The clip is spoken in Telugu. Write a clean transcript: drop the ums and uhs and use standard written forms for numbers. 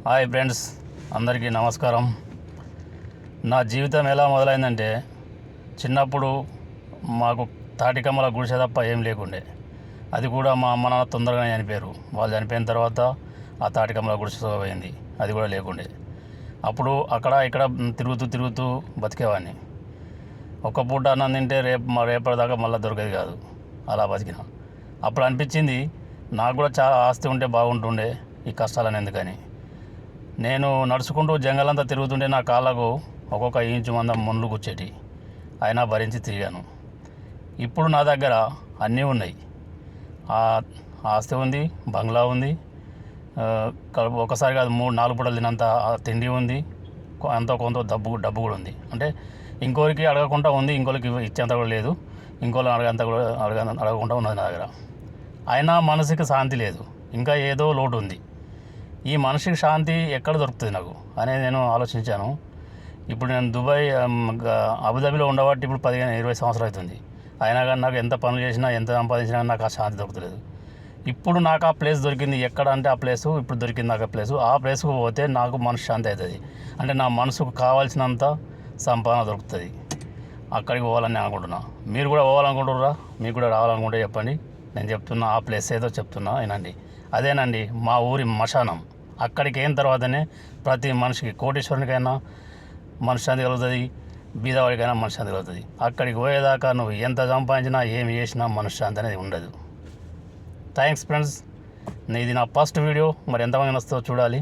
హాయ్ ఫ్రెండ్స్, అందరికీ నమస్కారం. నా జీవితం ఎలా మొదలైందంటే, చిన్నప్పుడు మాకు తాటికమ్మల గుడిసె తప్ప ఏం లేకుండే. అది కూడా మా అమ్మ నాన్న తొందరగానే చనిపోయారు. వాళ్ళు చనిపోయిన తర్వాత ఆ తాటికమ్మల గుడిసె పోయింది, అది కూడా లేకుండే. అప్పుడు అక్కడ ఇక్కడ తిరుగుతూ బతికేవాడిని. ఒక్క పూట అన్నం తింటే రేపటిదాకా మళ్ళీ దొరికేది కాదు. అలా బతికిన. అప్పుడు అనిపించింది నాకు కూడా చాలా ఆస్తి ఉంటే బాగుంటుండే, ఈ కష్టాలని ఎందుకని. నేను నడుచుకుంటూ జంగలంతా తిరుగుతుంటే నా కాళ్ళకు ఒక్కొక్క ఇంచు మందం ముళ్ళు గుచ్చేటి, అయినా భరించి తిరిగాను. ఇప్పుడు నా దగ్గర అన్నీ ఉన్నాయి. ఆస్తి ఉంది, బంగ్లా ఉంది, ఒకసారి కాదు 3-4 పూటలు తినంత తిండి ఉంది, ఎంతో కొంత డబ్బు కూడా ఉంది. అంటే ఇంకోరికి అడగకుండా ఉంది, ఇంకోరికి ఇచ్చేంత కూడా లేదు, ఇంకోళ్ళు అడగకుండా ఉన్నది నా దగ్గర. అయినా మనసుకి శాంతి లేదు, ఇంకా ఏదో లోటు ఉంది. ఈ మనిషికి శాంతి ఎక్కడ దొరుకుతుంది నాకు అనేది నేను ఆలోచించాను. ఇప్పుడు నేను దుబాయ్ అబుదాబిలో ఉండబట్టి ఇప్పుడు 15-20 సంవత్సరాలు అవుతుంది. అయినా కానీ నాకు ఎంత పనులు చేసినా, ఎంత సంపాదించినా నాకు ఆ శాంతి దొరుకుతలేదు. ఇప్పుడు నాకు ఆ ప్లేస్ దొరికింది. ఎక్కడ అంటే ఆ ప్లేసు ఇప్పుడు దొరికింది నాకు. ఆ ప్లేస్కు పోతే నాకు మనశ్శాంతి అవుతుంది. అంటే నా మనసుకు కావాల్సినంత సంపాదన దొరుకుతుంది. అక్కడికి పోవాలని అనుకుంటున్నా. మీరు కూడా పోవాలనుకుంటున్నారా? మీకు కూడా రావాలనుకుంటే చెప్పండి. నేను చెప్తున్నా, ఆ ప్లేస్ ఏదో చెప్తున్నా వినండి. అదేనండి మా ఊరి శ్మశానం. అక్కడికి అయిన తర్వాతనే ప్రతి మనిషికి, కోటీశ్వరునికైనా మనశ్శాంతి కలుగుతుంది, బీదవాడికైనా మనశ్శాంతి కలుగుతుంది. అక్కడికి పోయేదాకా నువ్వు ఎంత సంపాదించినా ఏమి చేసినా మనశ్శాంతి అనేది ఉండదు. Thanks friends. ఇది నా ఫస్ట్ వీడియో. మరి ఎంతమంది వస్తుందో చూడాలి.